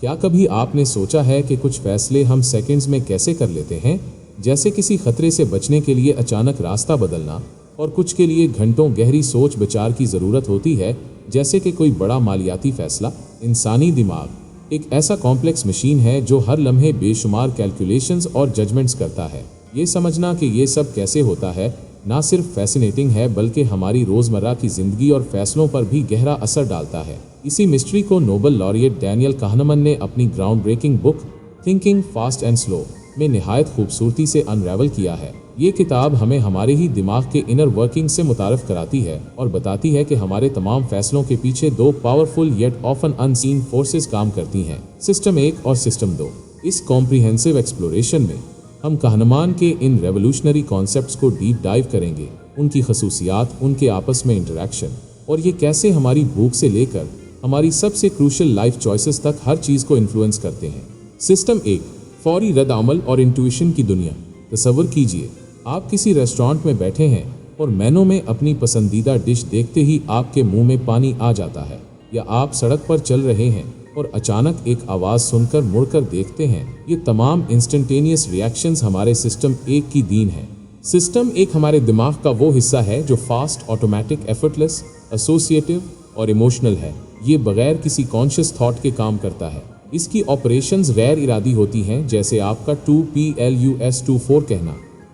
کیا کبھی آپ نے سوچا ہے کہ کچھ فیصلے ہم سیکنڈز میں کیسے کر لیتے ہیں، جیسے کسی خطرے سے بچنے کے لیے اچانک راستہ بدلنا، اور کچھ کے لیے گھنٹوں گہری سوچ بچار کی ضرورت ہوتی ہے، جیسے کہ کوئی بڑا مالیاتی فیصلہ۔ انسانی دماغ ایک ایسا کمپلیکس مشین ہے جو ہر لمحے بے شمار کیلکولیشنز اور ججمنٹس کرتا ہے۔ یہ سمجھنا کہ یہ سب کیسے ہوتا ہے نہ صرف فیسینیٹنگ ہے بلکہ ہماری روزمرہ کی زندگی اور فیصلوں پر بھی گہرا اثر ڈالتا ہے۔ اسی مسٹری کو نوبل لاریٹ ڈینیل کہنمن نے اپنی ground breaking book thinking fast and slow میں نہایت خوبصورتی سے انریول کیا ہے۔ یہ کتاب ہمیں ہمارے ہی دماغ کے انر ورکنگ سے متعارف کراتی ہے اور بتاتی ہے کہ ہمارے تمام فیصلوں کے پیچھے دو powerful yet often unseen forces کام کرتی ہیں، سسٹم 1 اور سسٹم 2۔ اس کمپریہنسو ایکسپلوریشن میں ہم کہنمان کے ان ریولوشنری کانسیپٹس کو ڈیپ ڈائیو کریں گے، ان کی خصوصیات، ان کے آپس میں انٹریکشن، اور یہ کیسے ہماری بھوک سے لے کر ہماری سب سے کروشل لائف چوائسز تک ہر چیز کو انفلوئنس کرتے ہیں۔ سسٹم 1، فوری رد عمل اور انٹویشن کی دنیا۔ تصور کیجئے آپ کسی ریسٹورانٹ میں بیٹھے ہیں اور مینو میں اپنی پسندیدہ ڈش دیکھتے ہی آپ کے منہ میں پانی آ جاتا ہے، یا آپ سڑک پر چل رہے ہیں اور اچانک ایک آواز سن کر مڑ کر دیکھتے ہیں۔ یہ تمام انسٹنٹینیس ریاکشنز ہمارے سسٹم 1 کی دین ہیں۔ سسٹم 1 ہمارے دماغ کا وہ حصہ ہے جو فاسٹ، آٹومیٹک، ایفرٹلیس، ایسوسیٹیو اور ایموشنل ہے۔ یہ بغیر کسی کانشیس تھاٹ کے کام کرتا ہے۔ اس کی آپریشنز غیر ارادی ہوتی ہیں، جیسے آپ کا 2PLUS24 کہنا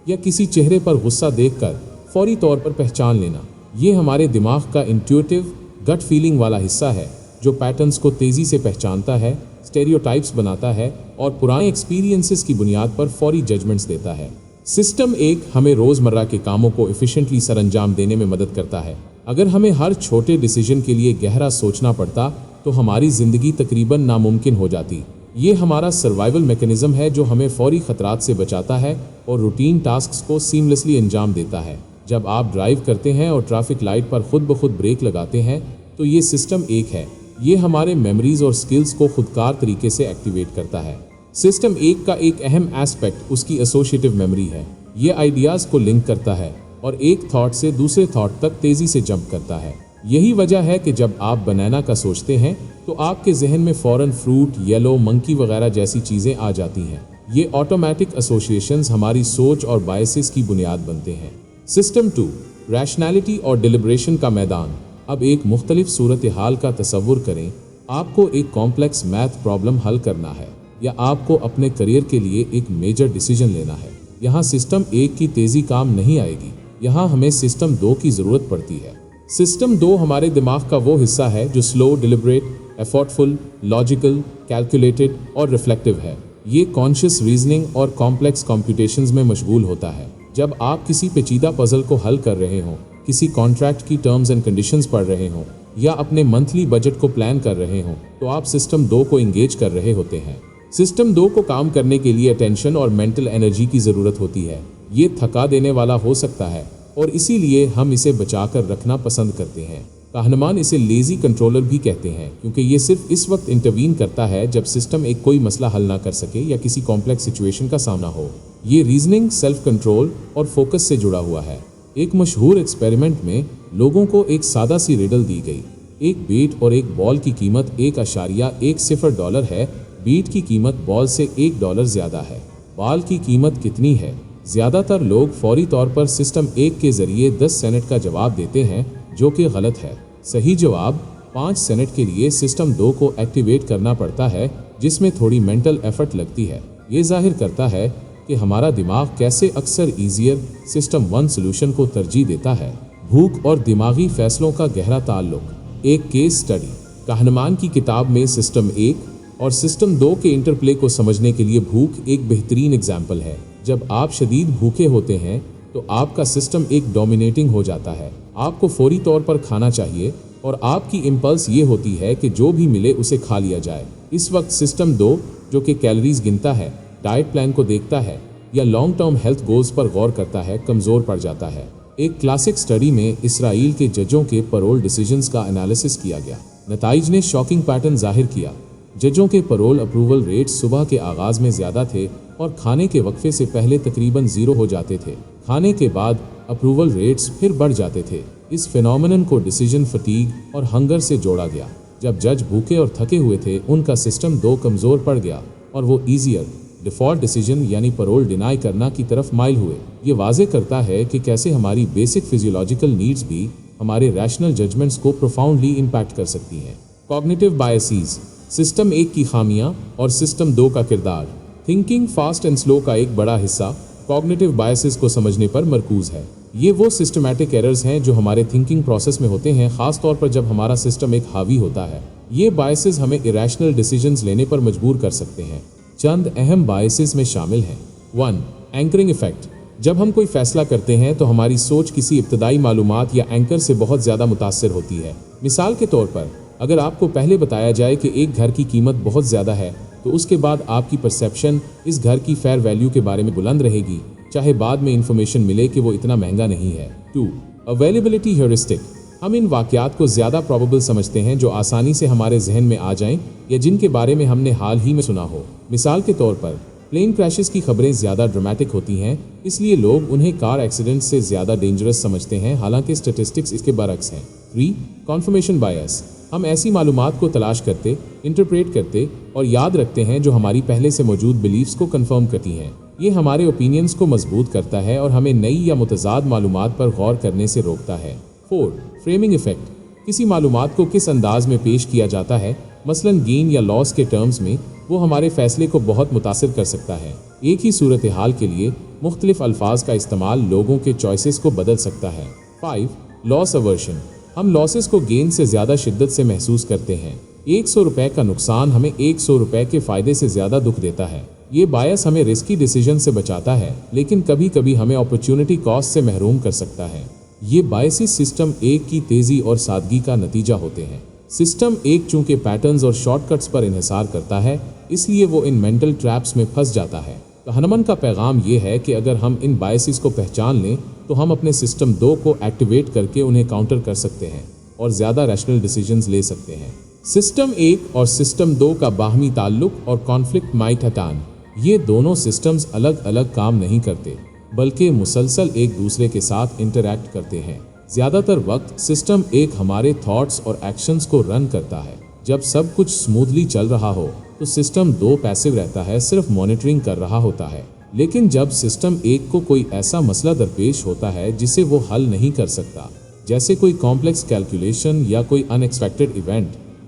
یا کسی چہرے پر غصہ دیکھ کر فوری طور پر پہچان لینا۔ یہ ہمارے دماغ کا انٹیوٹیو گٹ فیلنگ والا حصہ ہے جو پیٹرنز کو تیزی سے پہچانتا ہے، اسٹیریوٹائپس بناتا ہے اور پرانے ایکسپیرینسز کی بنیاد پر فوری ججمنٹس دیتا ہے۔ سسٹم 1 ہمیں روزمرہ کے کاموں کو ایفیشینٹلی سر انجام دینے میں مدد کرتا ہے۔ اگر ہمیں ہر چھوٹے ڈیسیجن کے لیے گہرا سوچنا پڑتا تو ہماری زندگی تقریباً ناممکن ہو جاتی۔ یہ ہمارا سروائیول میکانزم ہے جو ہمیں فوری خطرات سے بچاتا ہے اور روٹین ٹاسکس کو سیملیسلی انجام دیتا ہے۔ جب آپ ڈرائیو کرتے ہیں اور ٹریفک لائٹ پر خود بخود بریک لگاتے ہیں تو یہ سسٹم 1 ہے۔ یہ ہمارے میموریز اور سکلز کو خودکار طریقے سے ایکٹیویٹ کرتا ہے۔ سسٹم 1 کا ایک اہم ایسپیکٹ اس کی ایسوسیٹیو میموری ہے۔ یہ آئیڈیاز کو لنک کرتا ہے اور ایک تھاٹ سے دوسرے تھاٹ تک تیزی سے جمپ کرتا ہے۔ یہی وجہ ہے کہ جب آپ بنانا کا سوچتے ہیں تو آپ کے ذہن میں فوراً فروٹ، یلو، منکی وغیرہ جیسی چیزیں آ جاتی ہیں۔ یہ آٹومیٹک ایسوسیشنز ہماری سوچ اور بائسز کی بنیاد بنتے ہیں۔ سسٹم 2، ریشنالٹی اور ڈیلیبریشن کا میدان۔ اب ایک مختلف صورتحال کا تصور کریں۔ آپ کو ایک کمپلیکس میتھ پرابلم حل کرنا ہے یا آپ کو اپنے کریئر کے لیے ایک میجر ڈیسیجن لینا ہے۔ یہاں سسٹم 1 کی تیزی کام نہیں آئے گی، یہاں ہمیں سسٹم 2 کی ضرورت پڑتی ہے۔ سسٹم 2 ہمارے دماغ کا وہ حصہ ہے جو سلو، ڈیلیبریٹ، ایفورٹفل، لاجیکل، کیلکولیٹڈ اور ریفلیکٹیو ہے۔ یہ کانشیس ریزننگ اور کمپلیکس کمپیوٹیشنز میں مشغول ہوتا ہے۔ جب آپ کسی پیچیدہ پزل کو حل کر رہے ہوں، کسی کانٹریکٹ کی ٹرمز اینڈ کنڈیشنز پڑھ رہے ہوں یا اپنے منتھلی بجٹ کو پلان کر رہے ہوں تو آپ سسٹم 2 کو انگیج کر رہے ہوتے ہیں۔ سسٹم 2 کو کام کرنے کے لیے اٹینشن اور مینٹل انرجی کی ضرورت ہوتی ہے۔ یہ تھکا دینے والا ہو سکتا ہے اور اسی لیے ہم اسے بچا کر رکھنا پسند کرتے ہیں۔ کہنمان اسے لیزی کنٹرولر بھی کہتے ہیں کیونکہ یہ صرف اس وقت انٹروین کرتا ہے جب سسٹم 1 کوئی مسئلہ حل نہ کر سکے یا کسی کمپلیکس سچویشن کا سامنا ہو۔ یہ ریزننگ، سیلف کنٹرول اور فوکس سے جڑا ہوا ہے۔ ایک مشہور ایکسپیریمنٹ میں لوگوں کو ایک سادہ سی ریڈل دی گئی۔ ایک بیٹ اور ایک بال کی قیمت $1.10 ہے۔ بیٹ کی قیمت بال سے $1 زیادہ ہے۔ بال کی قیمت کتنی ہے؟ زیادہ تر لوگ فوری طور پر سسٹم 1 کے ذریعے 10 سینٹ کا جواب دیتے ہیں، جو کہ غلط ہے۔ صحیح جواب 5 سینٹ کے لیے سسٹم 2 کو ایکٹیویٹ کرنا پڑتا ہے، جس میں تھوڑی مینٹل ایفرٹ لگتی ہے۔ یہ ظاہر کرتا ہے کہ ہمارا دماغ کیسے اکثر ایزیئر سسٹم 1 سلوشن کو ترجیح دیتا ہے۔ بھوک اور دماغی فیصلوں کا گہرا تعلق۔ ایک کیس سٹڈی۔ کہنمان کی کتاب میں سسٹم 1 اور سسٹم 2 کے انٹرپلے کو سمجھنے کے لیے بھوک ایک بہترین اگزامپل ہے۔ جب آپ شدید بھوکے ہوتے ہیں تو آپ کا سسٹم 1 ڈومینیٹنگ ہو جاتا ہے۔ آپ کو فوری طور پر کھانا چاہیے اور آپ کی امپلس یہ ہوتی ہے کہ جو بھی ملے اسے کھا لیا جائے۔ اس وقت سسٹم 2 جو کہ کیلوریز گنتا ہے، ڈائٹ پلان کو دیکھتا ہے یا لانگ ٹرم ہیلتھ گولز پر غور کرتا ہے، کمزور پڑ جاتا ہے۔ ایک کلاسک سٹڈی میں اسرائیل کے ججوں کے پرول ڈیسیجنز کا انالیسس کیا گیا۔ نتائج نے شاکنگ پیٹرن ظاہر کیا۔ ججوں کے پرول اپروول ریٹس صبح کے آغاز میں زیادہ تھے اور کھانے کے وقفے سے پہلے تقریباً 0 ہو جاتے تھے۔ کھانے کے بعد اپروول ریٹس پھر بڑھ جاتے تھے۔ اس فینومینن کو ڈیسیجن فٹیگ اور ہنگر سے جوڑا گیا۔ जब जज भूखे और थके हुए थे, उनका सिस्टम 2 कमज़ोर पड़ गया और वो ईजियर डिफ़ॉल्ट डिसीजन यानी पैरोल डिनाई करना की तरफ माइल हुए। ये वाजे करता है कि कैसे हमारी बेसिक फिजियोलॉजिकल नीड्स भी हमारे रैशनल जजमेंट्स को प्रोफाउंडली इम्पैक्ट कर सकती हैं। कॉग्निटिव बायसेस, सिस्टम 1 की खामियां और सिस्टम 2 का किरदार। थिंकिंग फास्ट एंड स्लो का एक बड़ा हिस्सा कॉग्निटिव बायसेस को समझने पर मरकूज है। ये वो सिस्टमैटिक एरर्स हैं जो हमारे थिंकिंग प्रोसेस में होते हैं, खास तौर पर जब हमारा सिस्टम एक हावी होता है। ये बायसेस हमें इरेशनल डिसीजंस लेने पर मजबूर कर सकते हैं। चंद अहम बायसेस में शामिल हैं। 1. Anchoring effect. जब हम कोई फैसला करते हैं तो हमारी सोच किसी इब्तदाई मालूमात या एंकर से बहुत ज़्यादा मुतासिर होती है। मिसाल के तौर पर, अगर आपको पहले बताया जाए कि एक घर की कीमत बहुत ज़्यादा है, तो उसके बाद आपकी परसेप्शन इस घर की फेयर वैल्यू के बारे में बुलंद रहेगी, चाहे बाद में इंफॉर्मेशन मिले कि वो इतना महंगा नहीं है। 2. Availability heuristic. हम इन वाक़यात को ज़्यादा प्रोबेबल समझते हैं जो आसानी से हमारे जहन में आ जाएं या जिनके बारे में हमने हाल ही में सुना हो। मिसाल के तौर पर, प्लेन क्रैशेस की खबरें ज़्यादा ड्रामेटिक होती हैं, इसलिए लोग उन्हें कार एक्सीडेंट से ज़्यादा डेंजरस समझते हैं, हालांकि स्टैटिस्टिक्स इसके बरक्स हैं। 3. कन्फर्मेशन बायस। हम ऐसी मालूमात को तलाश करते, इंटरप्रेट करते और याद रखते हैं जो हमारी पहले से मौजूद बिलीफ्स को कंफर्म करती हैं। ये हमारे ओपिनियंस को मजबूत करता है और हमें नई या मुतज़ाद मालूमात पर गौर करने से रोकता है। 4. Framing effect. किसी मालूमात को किस अंदाज में पेश किया जाता है, मसलन गेन या लॉस के टर्म्स में, वो हमारे फैसले को बहुत मुतासिर कर सकता है। एक ही सूरत हाल के लिए मुख्तलिफ अल्फाज का इस्तेमाल लोगों के चॉइसेस को बदल सकता है। 5. Loss aversion. हम लॉसेस को गेन से ज़्यादा शिद्दत से महसूस करते हैं। 100 रुपये का नुकसान हमें 100 रुपये के फ़ायदे से ज़्यादा दुख देता है। ये बायस हमें रिस्की डिसीजन से बचाता है, लेकिन कभी कभी हमें अपॉर्चुनिटी कॉस्ट से महरूम कर सकता है। ये बायसेस सिस्टम 1 की तेज़ी और सादगी का नतीजा होते हैं। सिस्टम 1 चूँकि पैटर्न्स और शॉर्टकट्स पर इन्हिसार करता है, इसलिए वो इन मेंटल ट्रैप्स में फंस जाता है। कहनमन का पैगाम ये है कि अगर हम इन बायसेस को पहचान लें तो हम अपने सिस्टम 2 को एक्टिवेट करके उन्हें काउंटर कर सकते हैं और ज़्यादा रैशनल डिसीजंस ले सकते हैं। सिस्टम 1 और सिस्टम 2 का बाहमी ताल्लुक और कॉन्फ्लिक्ट माइट हटान। ये दोनों सिस्टम्स अलग अलग काम नहीं करते, बल्कि मुसलसल एक दूसरे के साथ इंटरैक्ट करते हैं। ज़्यादातर वक्त सिस्टम 1 हमारे थॉट्स और एक्शंस को रन करता है। जब सब कुछ स्मूथली चल रहा हो तो सिस्टम 2 पैसिव रहता है, सिर्फ मॉनिटरिंग कर रहा होता है। लेकिन जब सिस्टम 1 को कोई ऐसा मसला दरपेश होता है जिसे वो हल नहीं कर सकता, जैसे कोई कॉम्प्लेक्स कैलकुलेशन या कोई अनएक्सपेक्टेड इवेंट,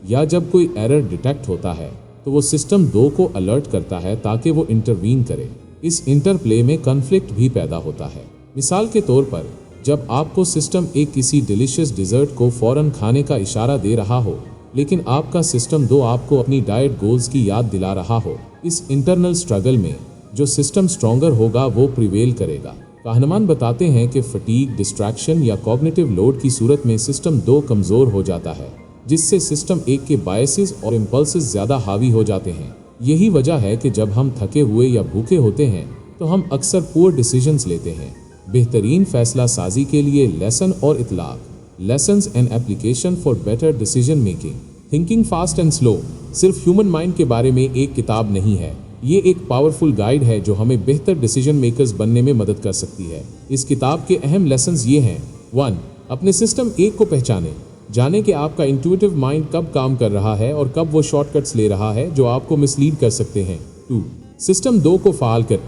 या जब कोई एरर डिटेक्ट होता है, तो वो सिस्टम 2 को अलर्ट करता है ताकि वो इंटरवीन करे। इस इंटरप्ले में कन्फ्लिक्ट भी पैदा होता है। मिसाल के तौर पर, जब आपको सिस्टम 1 किसी डिलीशियस डिज़र्ट को फ़ौरन खाने का इशारा दे रहा हो, लेकिन आपका सिस्टम 2 आपको अपनी डाइट गोल्स की याद दिला रहा हो, इस इंटरनल स्ट्रगल में जो सिस्टम स्ट्रॉन्गर होगा वो प्रिवेल करेगा। कहनमान बताते हैं कि फटीग, डिस्ट्रैक्शन या कॉग्निटिव लोड की सूरत में सिस्टम 2 कमज़ोर हो जाता है, जिससे सिस्टम 1 के बायसेस और इम्पल्सेस ज़्यादा हावी हो जाते हैं। यही वजह है कि जब हम थके हुए या भूखे होते हैं तो हम अक्सर पुअर डिसीजंस लेते हैं। बेहतरीन फैसला साजी के लिए लेसन और इतलाक, lessons and application for better decision making. Thinking fast and slow सिर्फ ह्यूमन माइंड के बारे में एक किताब नहीं है, ये एक पावरफुल गाइड है जो हमें बेहतर डिसीजन मेकर्स बनने में मदद कर सकती है। इस किताब के अहम लेसन्स ये हैं। 1. अपने सिस्टम 1 को पहचानें। जाने कि आपका इंट्यूटिव माइंड कब काम कर रहा है और कब वो शॉर्टकट्स ले रहा है जो आपको मिसलीड कर सकते हैं। 2. सिस्टम 2 को फ़ाल कर।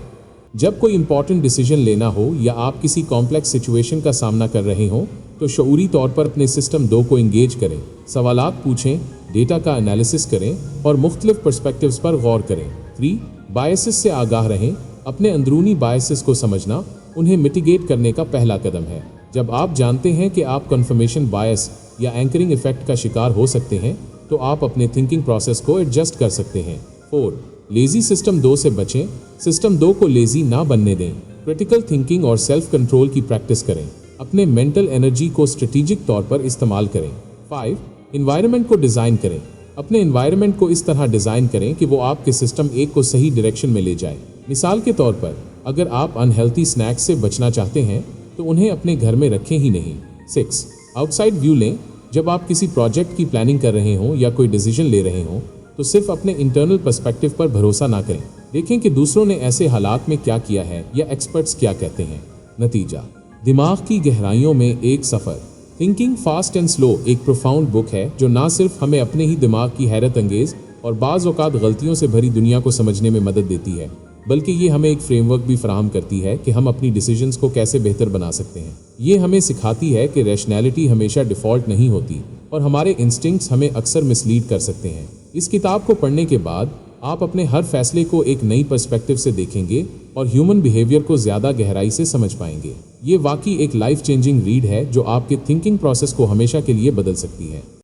जब कोई इंपॉर्टेंट डिसीजन लेना हो या आप किसी कॉम्प्लेक्स सिचुएशन का सामना कर रहे हो तो शऊरी तौर पर अपने सिस्टम 2 को इंगेज करें, सवालात पूछें, डेटा का एनालिसिस करें और मुख्तलिफ पर्सपेक्टिव्स पर गौर करें। 3. बायसेस से आगाह रहें। अपने अंदरूनी बायसेस को समझना उन्हें मिटिगेट करने का पहला कदम है। जब आप जानते हैं कि आप कन्फर्मेशन बायस या एंकरिंग इफेक्ट का शिकार हो सकते हैं तो आप अपने थिंकिंग प्रोसेस को एडजस्ट कर सकते हैं। 4. लेज़ी सिस्टम 2 से बचें। सिस्टम 2 को लेज़ी ना बनने दें। क्रिटिकल थिंकिंग और सेल्फ कंट्रोल की प्रैक्टिस करें। अपने मेंटल एनर्जी को स्ट्रेटेजिक तौर पर इस्तेमाल करें। 5. एनवायरनमेंट को डिज़ाइन करें। अपने एनवायरनमेंट को इस तरह डिज़ाइन करें कि वो आपके सिस्टम 1 को सही डायरेक्शन में ले जाए। मिसाल के तौर पर, अगर आप अनहेल्थी स्नैक्स से बचना चाहते हैं तो उन्हें अपने घर में रखें ही नहीं। 6. आउटसाइड व्यू लें। जब आप किसी प्रोजेक्ट की प्लानिंग कर रहे हों या कोई डिसीजन ले रहे हों तो सिर्फ अपने इंटरनल पर्सपेक्टिव पर भरोसा ना करें। देखें कि दूसरों ने ऐसे हालात में क्या किया है या एक्सपर्ट्स क्या कहते हैं। नतीजा, दिमाग की गहराइयों में एक सफ़र। थिंकिंग फास्ट एंड स्लो एक प्रोफाउंड बुक है जो ना सिर्फ हमें अपने ही दिमाग की हैरत अंगेज और बाज़ औक़ात गलतियों से भरी दुनिया को समझने में मदद देती है, बल्कि ये हमें एक फ्रेमवर्क भी फराहम करती है कि हम अपनी डिसीजंस को कैसे बेहतर बना सकते हैं। ये हमें सिखाती है कि रैशनैलिटी हमेशा डिफ़ॉल्ट नहीं होती और हमारे इंस्टिंक्ट्स हमें अक्सर मिसलीड कर सकते हैं। इस किताब को पढ़ने के बाद आप अपने हर फैसले को एक नई पर्सपेक्टिव से देखेंगे और ह्यूमन बिहेवियर को ज़्यादा गहराई से समझ पाएंगे। ये वाकई एक लाइफ चेंजिंग रीड है जो आपके थिंकिंग प्रोसेस को हमेशा के लिए बदल सकती है।